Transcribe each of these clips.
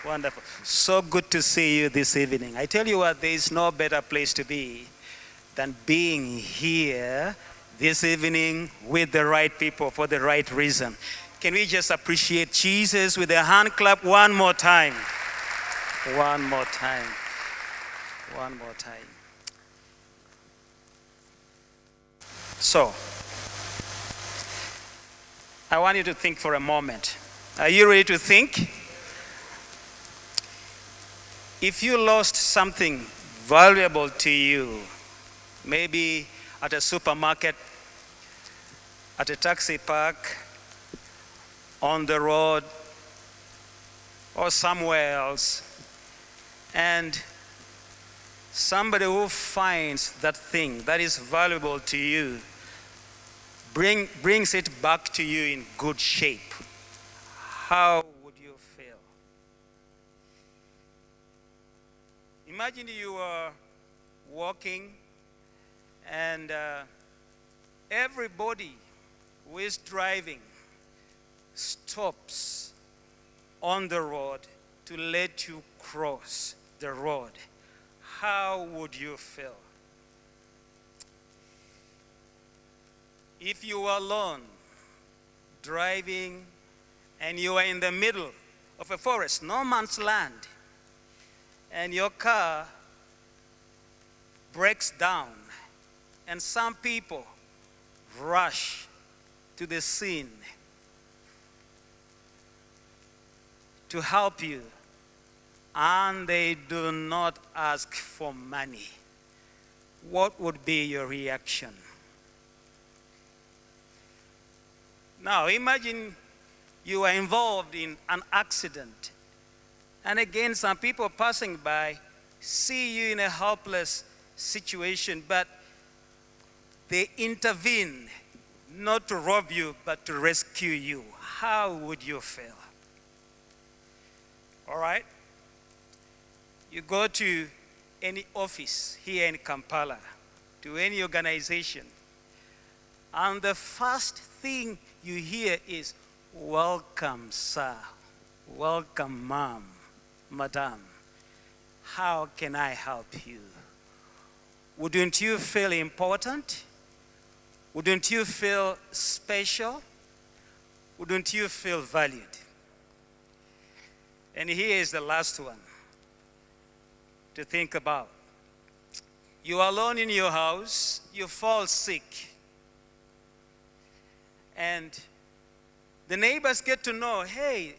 Wonderful. So good to see you this evening. I tell you what, there is no better place to be than being here this evening with the right people for the right reason. Can we just appreciate Jesus with a hand clap one more time? One more time. One more time. So, I want you to think for a moment. Are you ready to think? If you lost something valuable to you, maybe at a supermarket, at a taxi park, on the road, or somewhere else, and somebody who finds that thing that is valuable to you brings it back to you in good shape, how would you feel? Imagine you are walking and everybody who is driving stops on the road to let you cross the road. How would you feel? If you were alone, driving, and you are in the middle of a forest, no man's land, and your car breaks down, and some people rush to the scene to help you, and they do not ask for money, what would be your reaction? Now, imagine you are involved in an accident, and again, some people passing by see you in a helpless situation, but they intervene not to rob you, but to rescue you. How would you feel? All right? You go to any office here in Kampala, to any organization, and the first thing you hear is, "Welcome, sir. Welcome, ma'am, madam. How can I help you?" Wouldn't you feel important? Wouldn't you feel special? Wouldn't you feel valued? And here is the last one to think about. You are alone in your house, you fall sick, and the neighbors get to know, hey,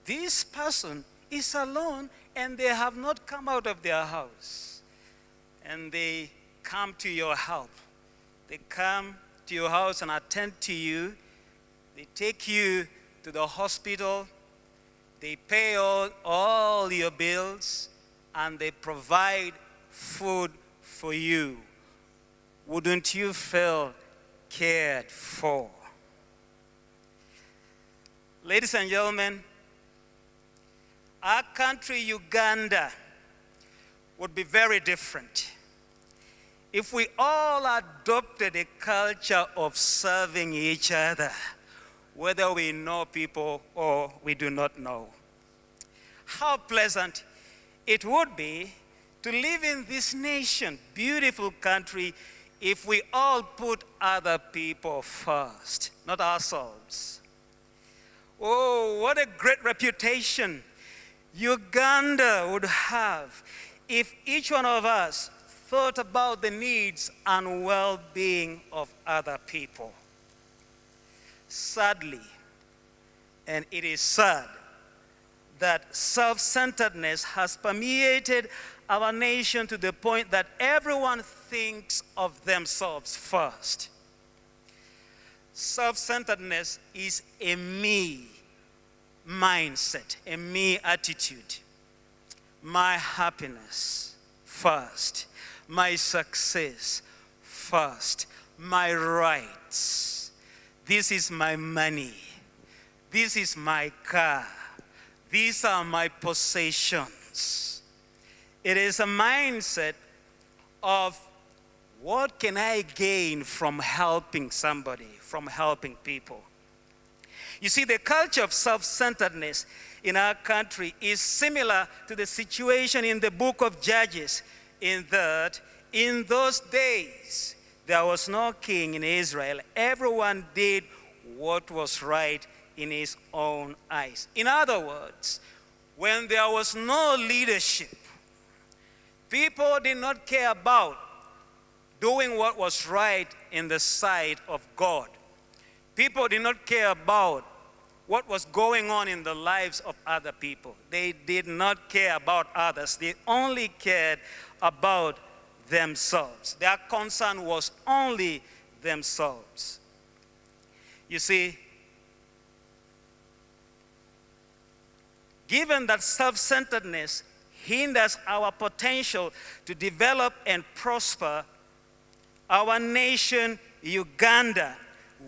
this person is alone and they have not come out of their house. And they come to your help. They come to your house and attend to you. They take you to the hospital. They pay all your bills, and they provide food for you. Wouldn't you feel cared for? Ladies and gentlemen, our country, Uganda, would be very different if we all adopted a culture of serving each other, whether we know people or we do not know. How pleasant it would be to live in this nation, beautiful country, if we all put other people first, not ourselves. Oh, what a great reputation Uganda would have if each one of us thought about the needs and well-being of other people. Sadly, and it is sad, that self-centeredness has permeated our nation to the point that everyone thinks of themselves first. Self-centeredness is a me mindset, a me attitude. My happiness first, my success first, my rights. This is my money. This is my car. These are my possessions. It is a mindset of what can I gain from helping somebody, from helping people. You see, the culture of self-centeredness in our country is similar to the situation in the book of Judges, in that in those days there was no king in Israel. Everyone did what was right in his own eyes. In other words, when there was no leadership, people did not care about doing what was right in the sight of God. People did not care about what was going on in the lives of other people. They did not care about others. They only cared about themselves. Their concern was only themselves. You see, given that self-centeredness hinders our potential to develop and prosper, our nation, Uganda,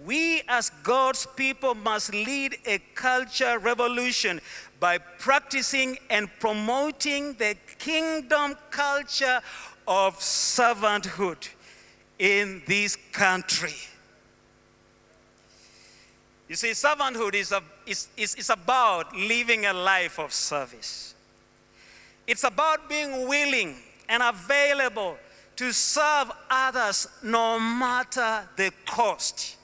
we as God's people must lead a culture revolution by practicing and promoting the kingdom culture of servanthood in this country. You see, servanthood is about living a life of service. It's about being willing and available to serve others no matter the cost.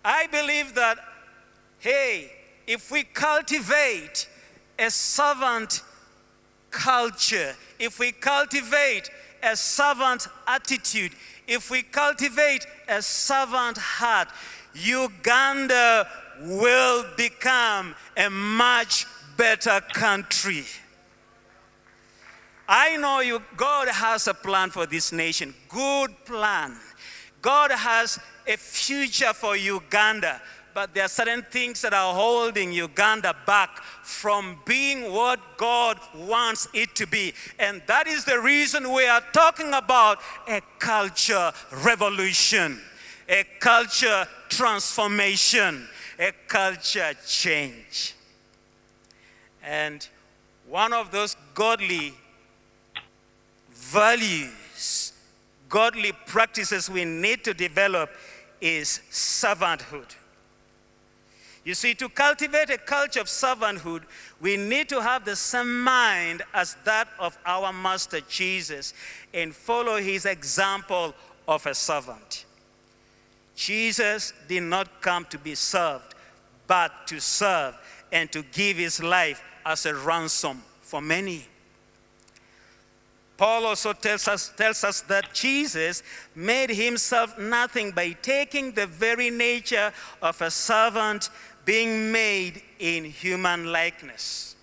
I believe that, hey, if we cultivate a servant culture, if we cultivate a servant attitude, if we cultivate a servant heart, Uganda will become a much better country. I know God has a plan for this nation, good plan. God has a future for Uganda, but there are certain things that are holding Uganda back from being what God wants it to be. And that is the reason we are talking about a culture revolution, a culture transformation, a culture change. And one of those godly values, godly practices we need to develop is servanthood. You see, to cultivate a culture of servanthood, we need to have the same mind as that of our Master Jesus and follow his example of a servant. Jesus did not come to be served, but to serve and to give his life as a ransom for many. Paul also tells us that Jesus made himself nothing by taking the very nature of a servant, being made in human likeness.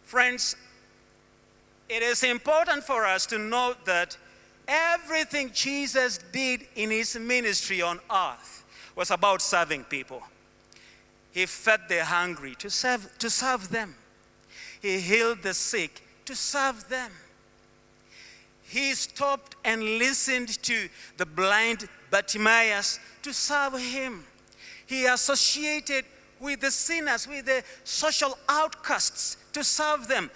Friends, it is important for us to note that everything Jesus did in his ministry on earth was about serving people. He fed the hungry to serve them. He healed the sick to serve them. He stopped and listened to the blind Bartimaeus to serve him. He associated with the sinners, with the social outcasts to serve them.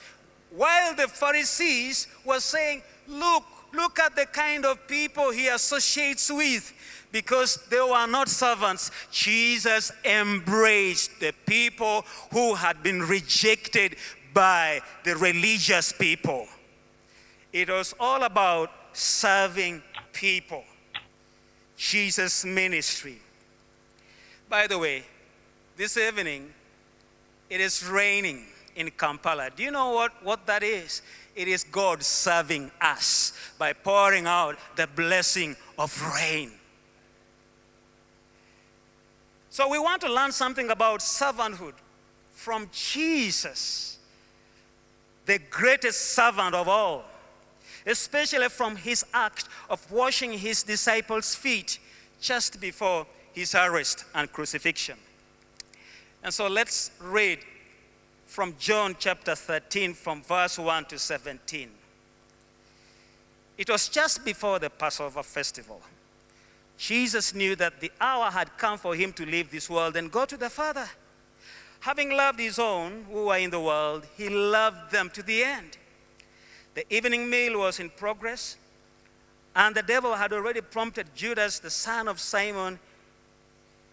While the Pharisees were saying, look at the kind of people he associates with, because they were not servants. Jesus embraced the people who had been rejected by the religious people. It was all about serving people. Jesus' ministry. By the way, this evening, it is raining in Kampala. Do you know what that is? It is God serving us by pouring out the blessing of rain. So we want to learn something about servanthood from Jesus, the greatest servant of all, especially from his act of washing his disciples' feet just before his arrest and crucifixion. And so let's read from John chapter 13 from verse 1 to 17. It was just before the Passover festival. Jesus knew that the hour had come for him to leave this world and go to the Father. Having loved his own who were in the world, he loved them to the end. The evening meal was in progress, and the devil had already prompted Judas, the son of Simon,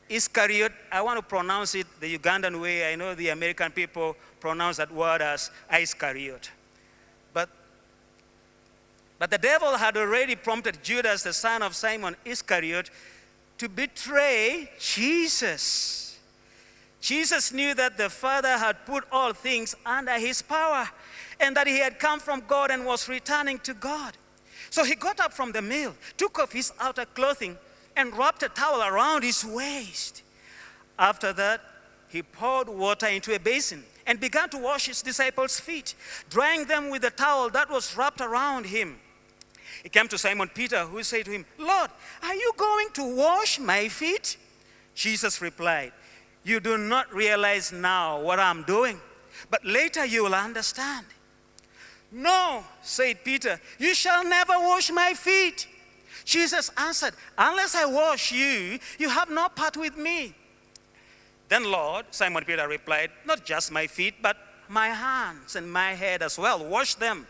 Iscariot, I want to pronounce it the Ugandan way. I know the American people pronounce that word as Iscariot. But the devil had already prompted Judas, the son of Simon Iscariot, to betray Jesus. Jesus knew that the Father had put all things under his power and that he had come from God and was returning to God. So he got up from the meal, took off his outer clothing, and wrapped a towel around his waist. After that, he poured water into a basin and began to wash his disciples' feet, drying them with the towel that was wrapped around him. He came to Simon Peter, who said to him, "Lord, are you going to wash my feet?" Jesus replied, "You do not realize now what I'm doing, but later you will understand." "No," said Peter, "you shall never wash my feet." Jesus answered, "Unless I wash you, you have no part with me." "Then, Lord," Simon Peter replied, "not just my feet, but my hands and my head as well. Wash them."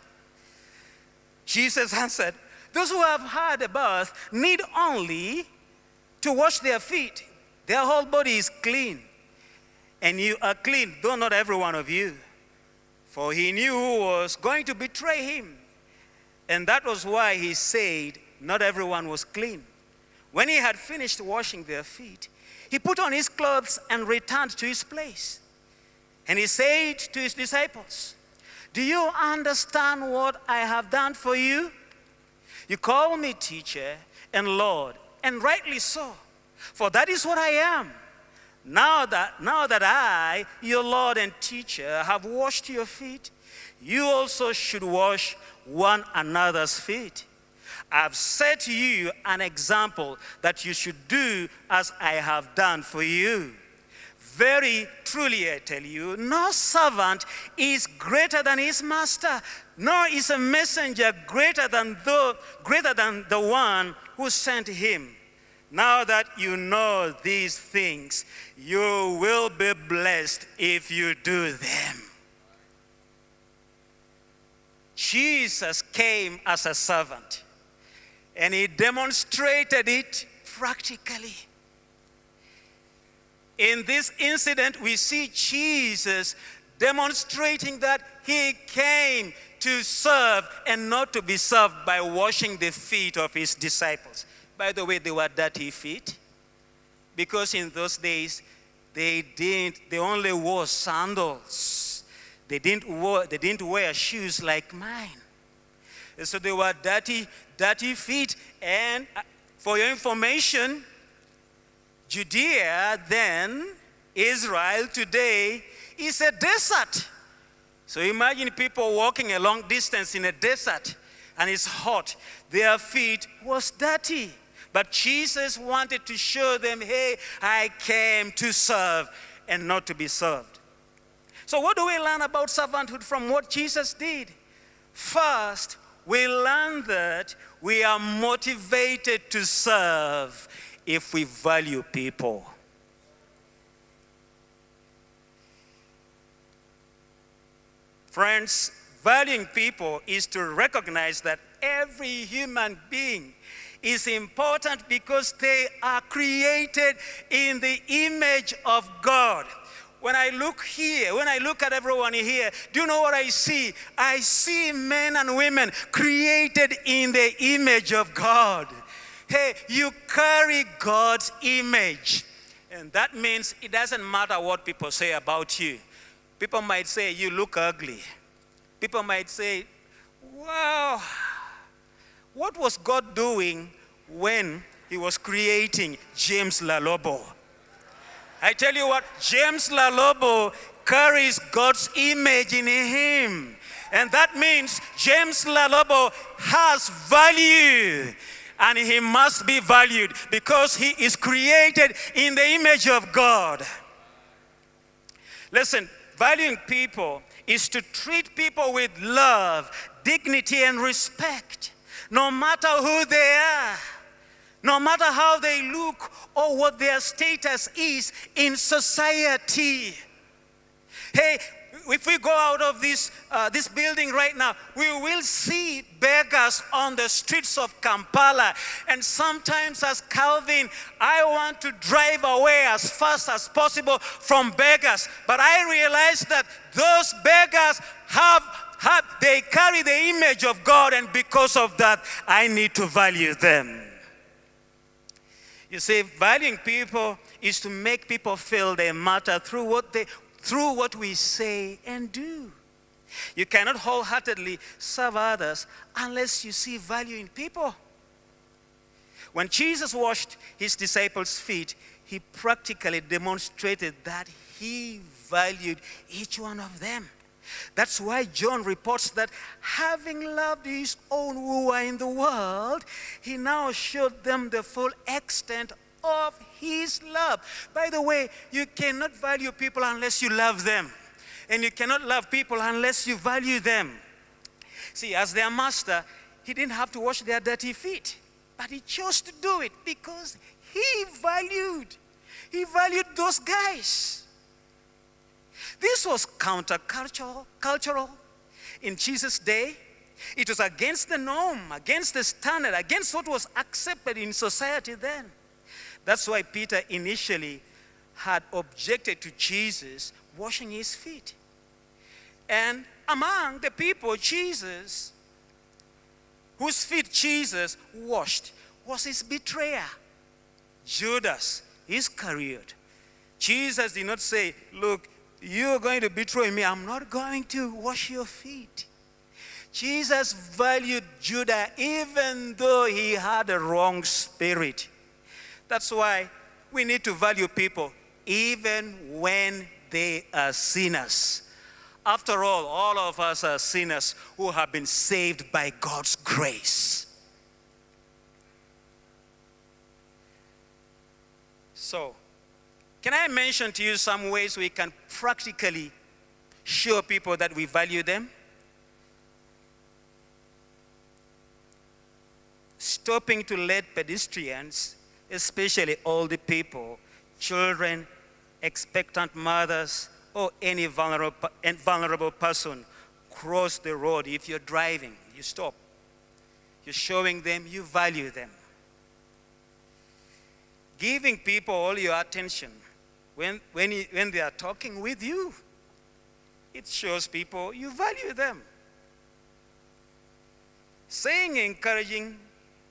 Jesus answered, "Those who have had a bath need only to wash their feet. Their whole body is clean. And you are clean, though not every one of you." For he knew who was going to betray him. And that was why he said not everyone was clean. When he had finished washing their feet, he put on his clothes and returned to his place. And he said to his disciples, "Do you understand what I have done for you? You call me teacher and Lord, and rightly so, for that is what I am. Now that I, your Lord and teacher, have washed your feet, you also should wash one another's feet. I've set to you an example that you should do as I have done for you. Very truly I tell you, no servant is greater than his master, nor is a messenger greater than the one who sent him. Now that you know these things, you will be blessed if you do them." Jesus came as a servant, and he demonstrated it practically. In this incident, we see Jesus demonstrating that he came to serve and not to be served by washing the feet of his disciples. By the way, they were dirty feet, because in those days, they only wore sandals. They didn't wear shoes like mine. And so they were dirty feet. And for your information, Judea then, Israel today, is a desert. So imagine people walking a long distance in a desert and it's hot. Their feet was dirty. But Jesus wanted to show them, hey, I came to serve and not to be served. So what do we learn about servanthood from what Jesus did? First, we learn that we are motivated to serve if we value people. Friends, valuing people is to recognize that every human being is important because they are created in the image of God. When I look here, when I look at everyone here, do you know what I see? I see men and women created in the image of God. Hey, you carry God's image. And that means it doesn't matter what people say about you. People might say, you look ugly. People might say, wow, what was God doing when he was creating James Lalobo? I tell you what, James Lalobo carries God's image in him. And that means James Lalobo has value. And he must be valued because he is created in the image of God. Listen, valuing people is to treat people with love, dignity, and respect, no matter who they are, no matter how they look or what their status is in society. Hey, if we go out of this building right now, we will see beggars on the streets of Kampala. And sometimes as Calvin, I want to drive away as fast as possible from beggars. But I realize that those beggars they carry the image of God, and because of that, I need to value them. You see, valuing people is to make people feel they matter through what we say and do. You cannot wholeheartedly serve others unless you see value in people. When Jesus washed his disciples' feet, he practically demonstrated that he valued each one of them. That's why John reports that having loved his own who are in the world, he now showed them the full extent of his love. By the way, you cannot value people unless you love them. And you cannot love people unless you value them. See, as their master, he didn't have to wash their dirty feet. But he chose to do it because he valued those guys. This was countercultural. In Jesus' day, it was against the norm, against the standard, against what was accepted in society then. That's why Peter initially had objected to Jesus washing his feet. And among the people whose feet Jesus washed was his betrayer, Judas Iscariot. Jesus did not say, look, you're going to betray me. I'm not going to wash your feet. Jesus valued Judas even though he had a wrong spirit. That's why we need to value people even when they are sinners. After all of us are sinners who have been saved by God's grace. So, can I mention to you some ways we can practically show people that we value them? Stopping to let pedestrians, especially older people, children, expectant mothers, or any vulnerable person cross the road. If you're driving, you stop. You're showing them you value them. Giving people all your attention when they are talking with you, it shows people you value them. Saying encouraging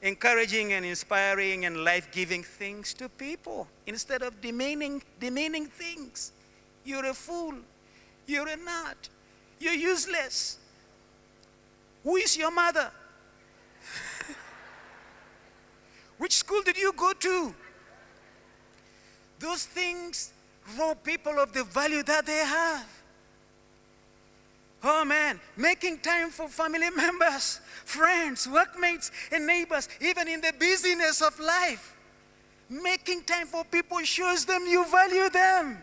and inspiring and life-giving things to people instead of demeaning things. You're a fool. You're a nut. You're useless. Who is your mother? Which school did you go to? Those things rob people of the value that they have. Oh man, making time for family members, friends, workmates, and neighbors, even in the busyness of life. Making time for people shows them you value them.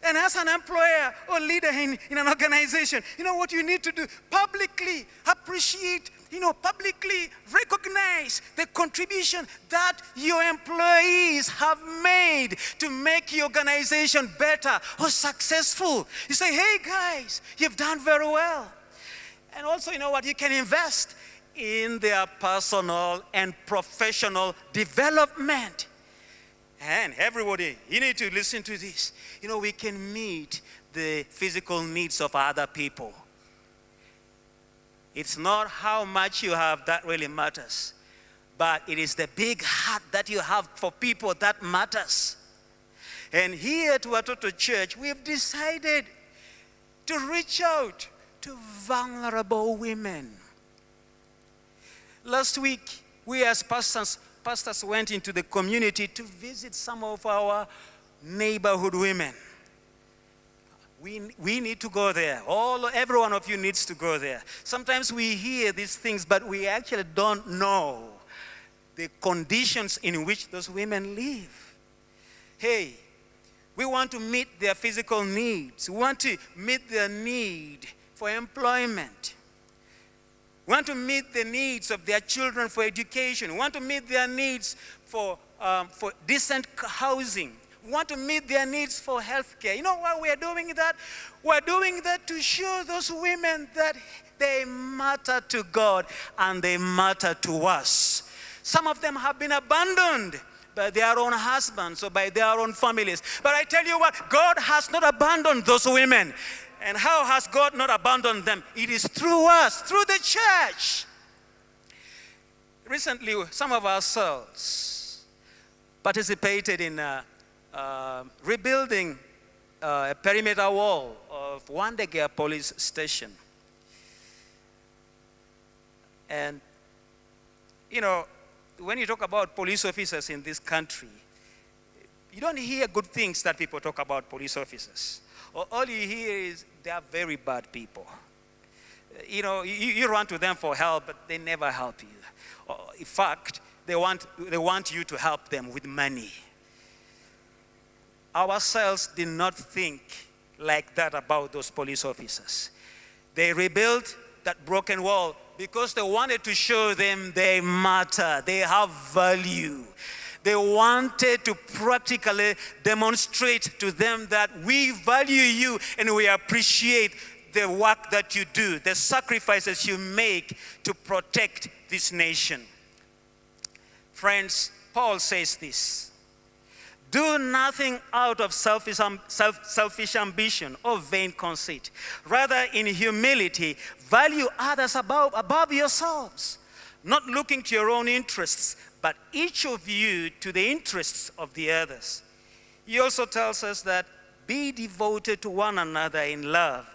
And as an employer or leader in an organization, you know what you need to do? Publicly appreciate, publicly recognize the contribution that your employees have made to make your organization better or successful. You say, hey guys, you've done very well. And also, you know what? You can invest in their personal and professional development. And everybody, you need to listen to this. We can meet the physical needs of other people. It's not how much you have that really matters, but it is the big heart that you have for people that matters. And here at Watoto Church, we've decided to reach out to vulnerable women. Last week, we as pastors went into the community to visit some of our neighborhood women. We need to go there. Every one of you needs to go there. Sometimes we hear these things, but we actually don't know the conditions in which those women live. Hey, we want to meet their physical needs. We want to meet their need for employment. We want to meet the needs of their children for education. We want to meet their needs for decent housing. want to meet their needs for health care. You know why we are doing that? We're doing that to show those women that they matter to God and they matter to us. Some of them have been abandoned by their own husbands or by their own families. But I tell you what, God has not abandoned those women. And how has God not abandoned them? It is through us, through the church. Recently, some of ourselves participated in rebuilding a perimeter wall of Wandegea police station. And, you know, when you talk about police officers in this country, you don't hear good things that people talk about police officers. All you hear is they are very bad people. You know, you run to them for help, but they never help you. In fact, they want you to help them with money. Ourselves did not think like that about those police officers. They rebuilt that broken wall because they wanted to show them they matter, they have value. They wanted to practically demonstrate to them that we value you and we appreciate the work that you do, the sacrifices you make to protect this nation. Friends, Paul says this: do nothing out of selfish ambition or vain conceit. Rather, in humility, value others above yourselves, not looking to your own interests, but each of you to the interests of the others. He also tells us that be devoted to one another in love.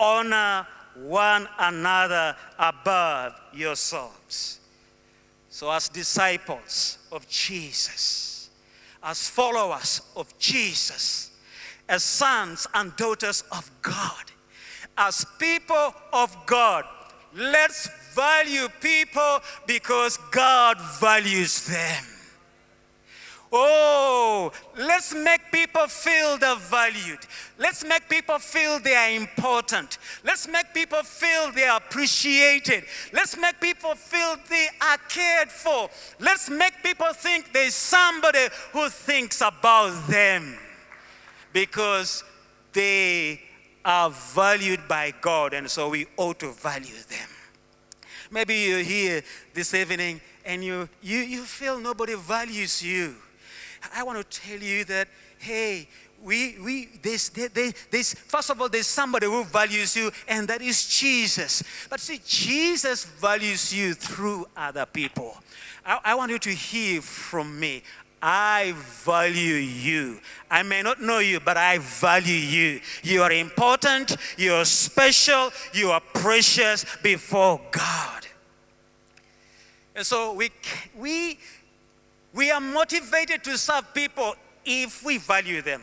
Honor one another above yourselves. So as disciples of Jesus, as followers of Jesus, as sons and daughters of God, as people of God, let's value people because God values them. Oh, let's make people feel they're valued. Let's make people feel they are important. Let's make people feel they are appreciated. Let's make people feel they are cared for. Let's make people think there's somebody who thinks about them because they are valued by God, and so we ought to value them. Maybe you're here this evening and you feel nobody values you. I want to tell you that, hey, first of all, there's somebody who values you, and that is Jesus. But see, Jesus values you through other people. I want you to hear from me. I value you. I may not know you, but I value you. You are important, you are special, you are precious before God. And so we are motivated to serve people if we value them.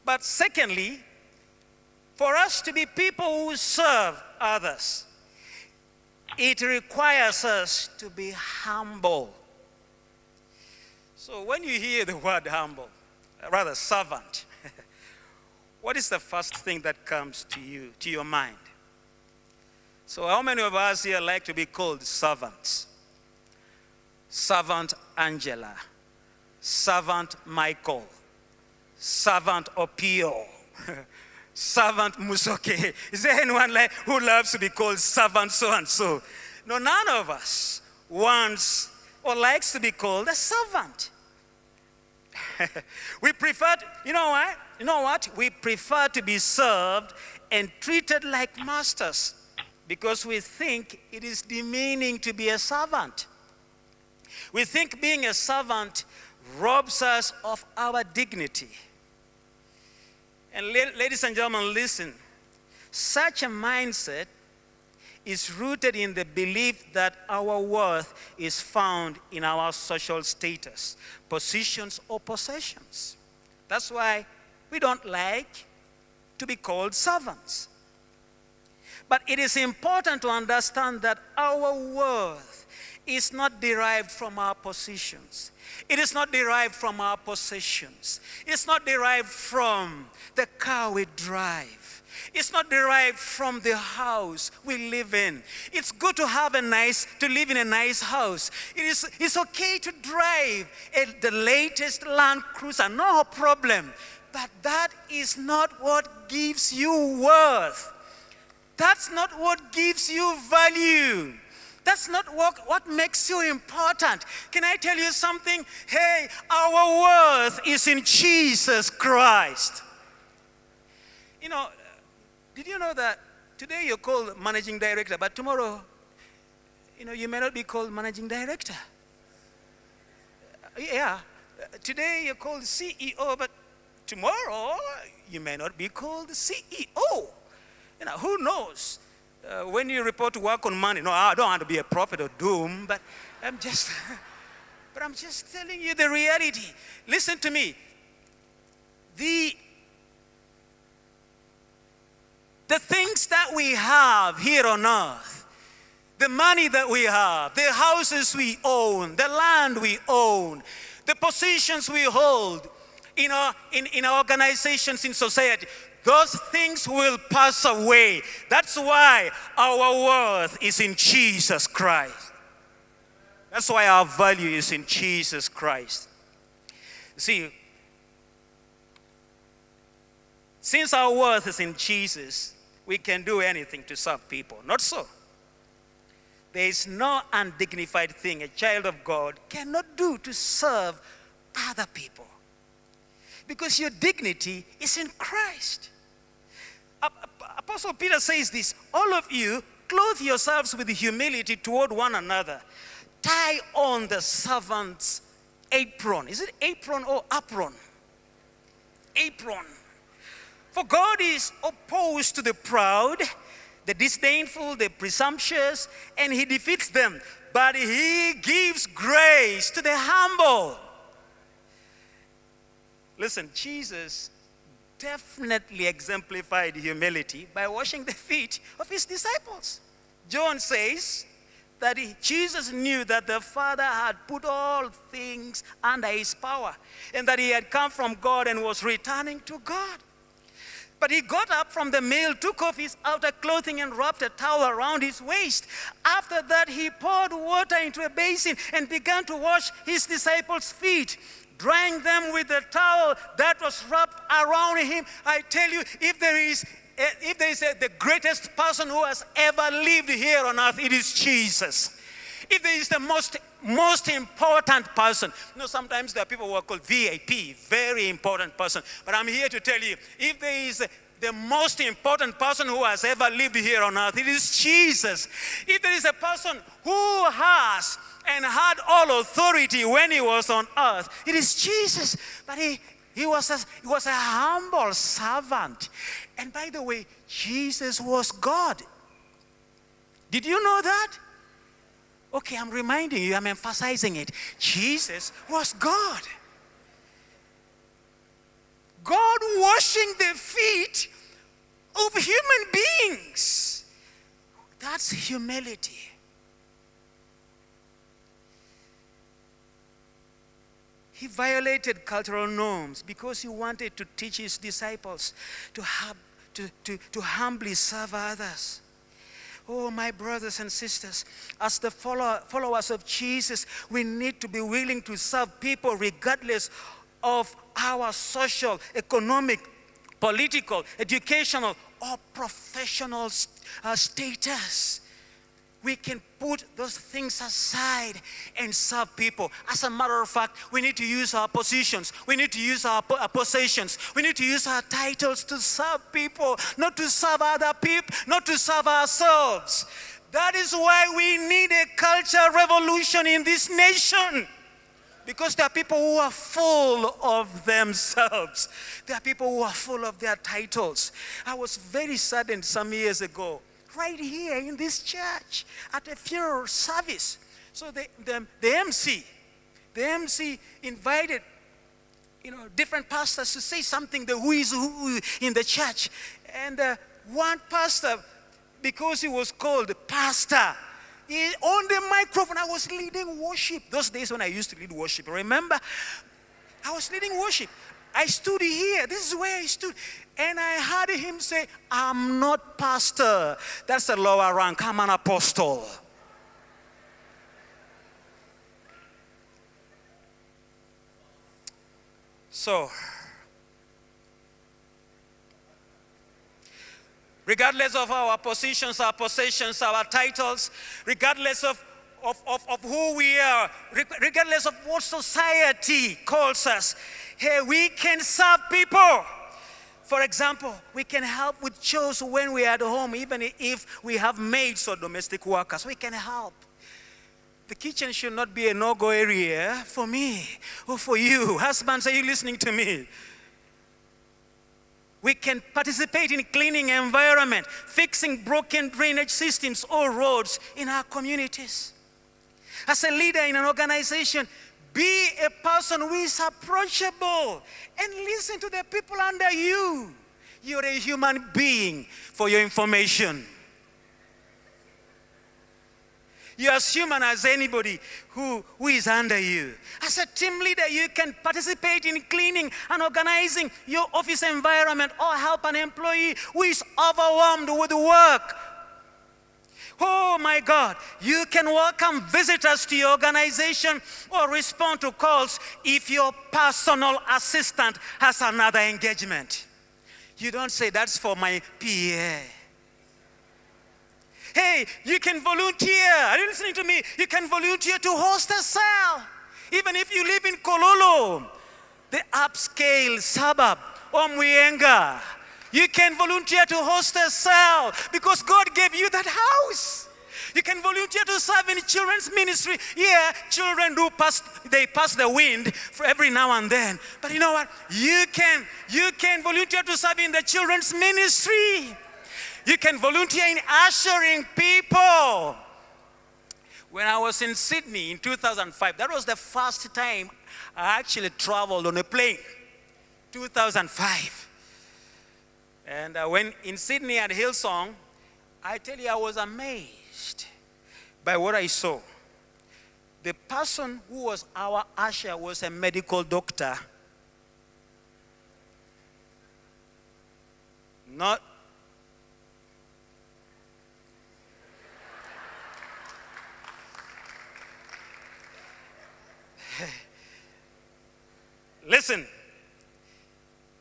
But secondly, for us to be people who serve others, it requires us to be humble. So when you hear the word humble, rather servant, what is the first thing that comes to you, to your mind? So how many of us here like to be called servants? Servant Angela, Servant Michael, Servant Opio, Servant Musoke. Is there anyone who loves to be called servant so-and-so? No, none of us wants or likes to be called a servant. We prefer, you know what? We prefer to be served and treated like masters because we think it is demeaning to be a servant. We think being a servant robs us of our dignity. And ladies and gentlemen, listen. Such a mindset is rooted in the belief that our worth is found in our social status, positions, or possessions. That's why we don't like to be called servants. But it is important to understand that our worth is not derived from our positions. It is not derived from our possessions. It's not derived from the car we drive. It's not derived from the house we live in. It's good to live in a nice house. It's okay to drive the latest Land Cruiser, no problem. But that is not what gives you worth. That's not what gives you value. That's not what makes you important. Can I tell you something? Hey, our worth is in Jesus Christ. You know, did you know that today you're called managing director, but tomorrow, you may not be called managing director? Yeah, today you're called CEO, but tomorrow you may not be called CEO. Who knows? When you report to work on Monday, no, I don't want to be a prophet of doom, but I'm just telling you the reality. Listen to me. The things that we have here on earth, the money that we have, the houses we own, the land we own, the positions we hold in our organizations in society, those things will pass away. That's why our worth is in Jesus Christ. That's why our value is in Jesus Christ. See, since our worth is in Jesus, we can do anything to serve people. Not so. There is no undignified thing a child of God cannot do to serve other people. Because your dignity is in Christ. Apostle Peter says this, all of you clothe yourselves with humility toward one another. Tie on the servant's apron. Is it apron or apron? Apron. For God is opposed to the proud, the disdainful, the presumptuous, and he defeats them. But he gives grace to the humble. Listen, Jesus definitely exemplified humility by washing the feet of his disciples. John says that Jesus knew that the Father had put all things under his power and that he had come from God and was returning to God. But he got up from the meal, took off his outer clothing and wrapped a towel around his waist. After that, he poured water into a basin and began to wash his disciples' feet, drying them with the towel that was wrapped around him. I tell you, if there is the greatest person who has ever lived here on earth, it is Jesus. If there is the most important person, sometimes there are people who are called VIP, very important person. But I'm here to tell you, if there is the most important person who has ever lived here on earth, it is Jesus. If there is a person who has and had all authority when he was on earth, it is Jesus. But he was a humble servant. And by the way, Jesus was God. Did you know that? Okay, I'm reminding you, I'm emphasizing it. Jesus was God. God washing the feet of human beings. That's humility. He violated cultural norms because he wanted to teach his disciples to humbly serve others. Oh, my brothers and sisters, as the followers of Jesus, we need to be willing to serve people regardless of our social, economic, political, educational, or professional status. We can put those things aside and serve people. As a matter of fact, we need to use our positions. We need to use our possessions. We need to use our titles to serve people, not to serve other people, not to serve ourselves. That is why we need a culture revolution in this nation. Because there are people who are full of themselves. There are people who are full of their titles. I was very saddened some years ago, right here in this church, at a funeral service. So the MC invited, different pastors to say something, the who is who in the church. And one pastor, because he was called pastor, On the microphone, I was leading worship. Those days when I used to lead worship, remember? I was leading worship. I stood here. This is where I stood. And I heard him say, I'm not pastor. That's a lower rank. I'm an apostle. So, regardless of our positions, our possessions, our titles, regardless of who we are, regardless of what society calls us, hey, we can serve people. For example, we can help with chores when we are at home, even if we have maids or domestic workers. We can help. The kitchen should not be a no-go area for me or for you. Husbands, are you listening to me? We can participate in cleaning environment, fixing broken drainage systems or roads in our communities. As a leader in an organization, be a person who is approachable and listen to the people under you. You're a human being, for your information. You're as human as anybody who is under you. As a team leader, you can participate in cleaning and organizing your office environment or help an employee who is overwhelmed with work. Oh my God, you can welcome visitors to your organization or respond to calls if your personal assistant has another engagement. You don't say, that's for my PA. Hey, you can volunteer. Are you listening to me? You can volunteer to host a cell. Even if you live in Kololo, the upscale suburb, or Mwenga, you can volunteer to host a cell because God gave you that house. You can volunteer to serve in children's ministry. Yeah, children pass the wind for every now and then. But you know what? You can volunteer to serve in the children's ministry. You can volunteer in ushering people. When I was in Sydney in 2005, that was the first time I actually traveled on a plane. 2005. And when in Sydney at Hillsong, I tell you, I was amazed by what I saw. The person who was our usher was a medical doctor. Not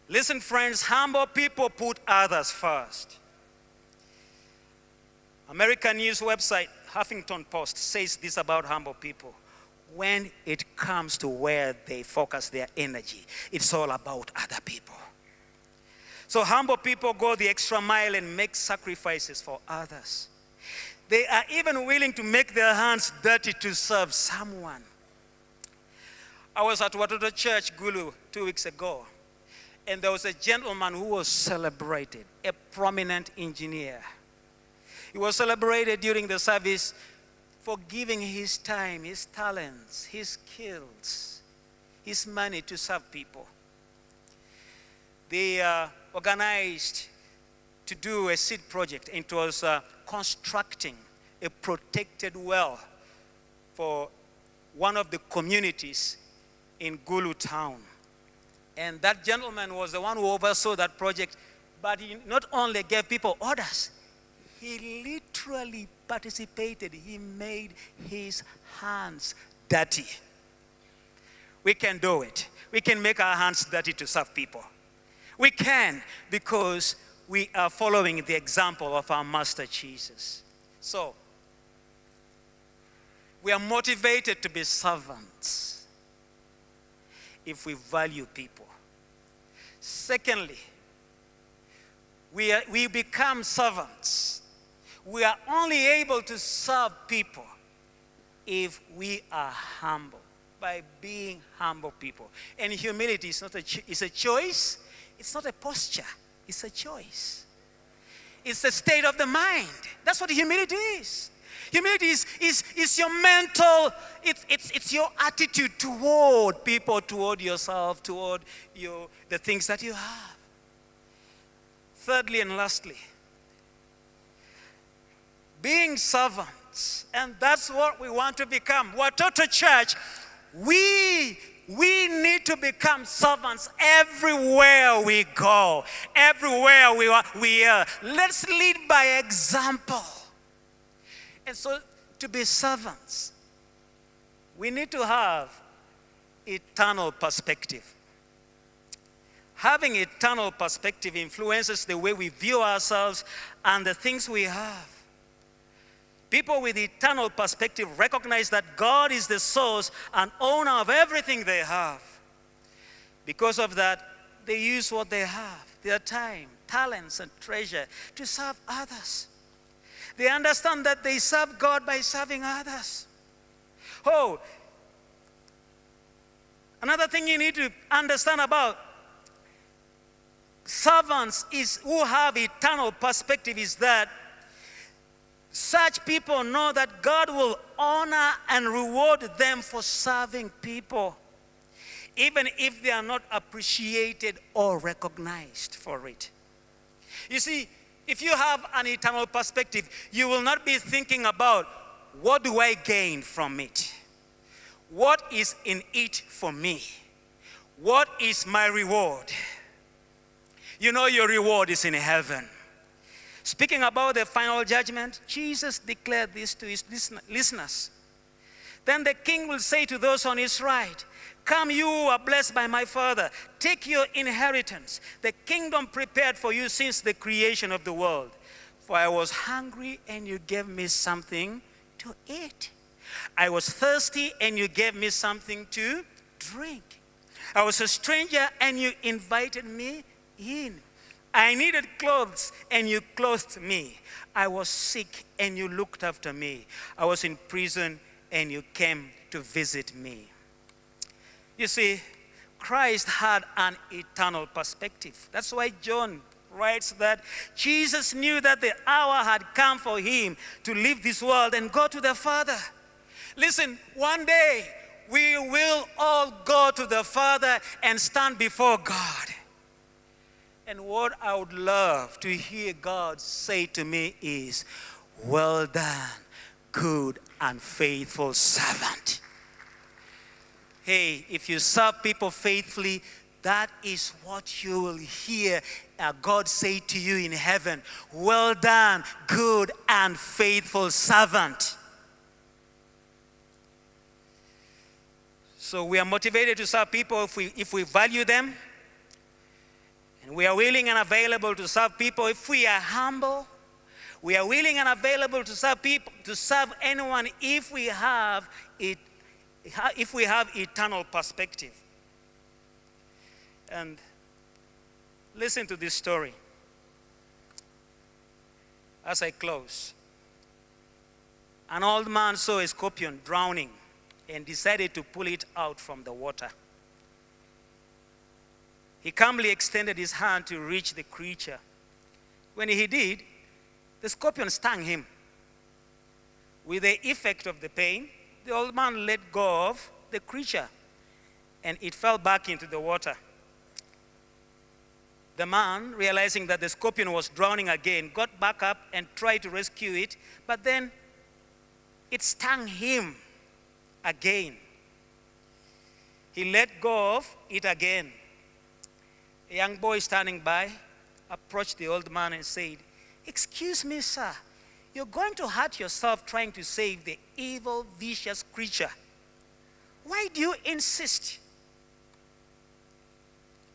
Listen, friends, humble people put others first. American news website, Huffington Post, says this about humble people. When it comes to where they focus their energy, it's all about other people. So humble people go the extra mile and make sacrifices for others. They are even willing to make their hands dirty to serve someone. I was at Watoto Church, Gulu, 2 weeks ago, and there was a gentleman who was celebrated, a prominent engineer. He was celebrated during the service for giving his time, his talents, his skills, his money to serve people. They organized to do a seed project, and it was constructing a protected well for one of the communities in Gulu town. And that gentleman was the one who oversaw that project, but he not only gave people orders, he literally participated. He made his hands dirty. We can do it. We can make our hands dirty to serve people. We can, because we are following the example of our Master Jesus. So, we are motivated to be servants if we value people. Secondly, we become servants. We are only able to serve people if we are humble, by being humble people. And humility is it's a choice. It's not a posture. It's a choice. It's a state of the mind. That's what humility is. Humility is your mental, it's your attitude toward people, toward yourself, toward the things that you have. Thirdly and lastly, being servants servants. And that's what we want to become. Watoto Church, we need to become servants everywhere we go, everywhere we are. Let's lead by example. And so to be servants, we need to have eternal perspective. Having eternal perspective influences the way we view ourselves and the things we have. People with eternal perspective recognize that God is the source and owner of everything they have. Because of that, they use what they have, their time, talents, and treasure to serve others. They understand that they serve God by serving others. Oh, another thing you need to understand about servants who have eternal perspective is that such people know that God will honor and reward them for serving people, even if they are not appreciated or recognized for it. You see, if you have an eternal perspective, you will not be thinking about, what do I gain from it? What is in it for me? What is my reward? You know your reward is in heaven. Speaking about the final judgment, Jesus declared this to his listeners. Then the king will say to those on his right, "Come, you who are blessed by my Father, take your inheritance, the kingdom prepared for you since the creation of the world. For I was hungry and you gave me something to eat. I was thirsty and you gave me something to drink. I was a stranger and you invited me in. I needed clothes and you clothed me. I was sick and you looked after me. I was in prison and you came to visit me." You see, Christ had an eternal perspective. That's why John writes that Jesus knew that the hour had come for him to leave this world and go to the Father. Listen, one day we will all go to the Father and stand before God. And what I would love to hear God say to me is, "Well done, good and faithful servant." Hey, if you serve people faithfully, that is what you will hear God say to you in heaven. "Well done, good and faithful servant." So we are motivated to serve people if we value them. And we are willing and available to serve people if we are humble. We are willing and available to serve people, to serve anyone if we have eternal perspective. And listen to this story as I close. An old man saw a scorpion drowning and decided to pull it out from the water. He calmly extended his hand to reach the creature. When he did, the scorpion stung him. With the effect of the pain, the old man let go of the creature and it fell back into the water. The man, realizing that the scorpion was drowning again, got back up and tried to rescue it, but then it stung him again. He let go of it again. A young boy standing by approached the old man and said, "Excuse me, sir, you're going to hurt yourself trying to save the evil, vicious creature. Why do you insist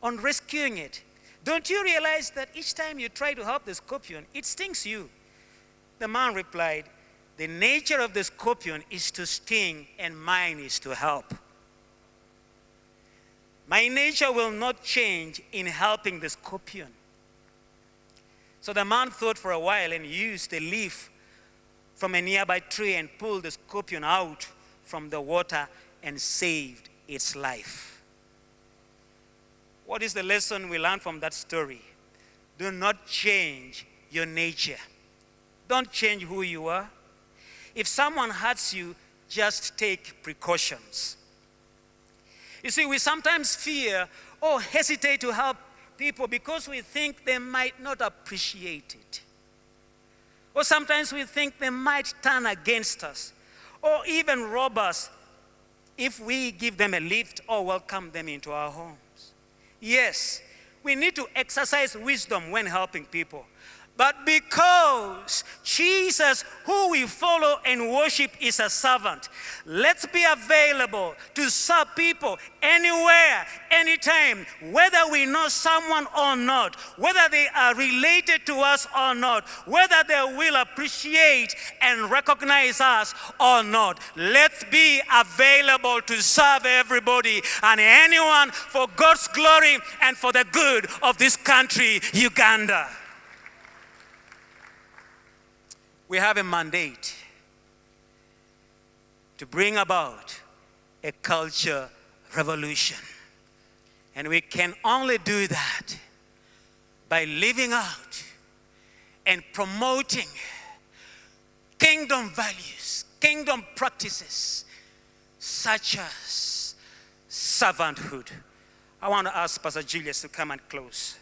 on rescuing it? Don't you realize that each time you try to help the scorpion, it stings you?" The man replied, "The nature of the scorpion is to sting, and mine is to help. My nature will not change in helping the scorpion." So the man thought for a while and used a leaf from a nearby tree and pulled the scorpion out from the water and saved its life. What is the lesson we learn from that story? Do not change your nature. Don't change who you are. If someone hurts you, just take precautions. You see, we sometimes fear or hesitate to help people because we think they might not appreciate it. Or sometimes we think they might turn against us or even rob us if we give them a lift or welcome them into our homes. Yes, we need to exercise wisdom when helping people. But because Jesus, who we follow and worship, is a servant, let's be available to serve people anywhere, anytime, whether we know someone or not, whether they are related to us or not, whether they will appreciate and recognize us or not. Let's be available to serve everybody and anyone for God's glory and for the good of this country, Uganda. We have a mandate to bring about a culture revolution. And we can only do that by living out and promoting kingdom values, kingdom practices, such as servanthood. I want to ask Pastor Julius to come and close.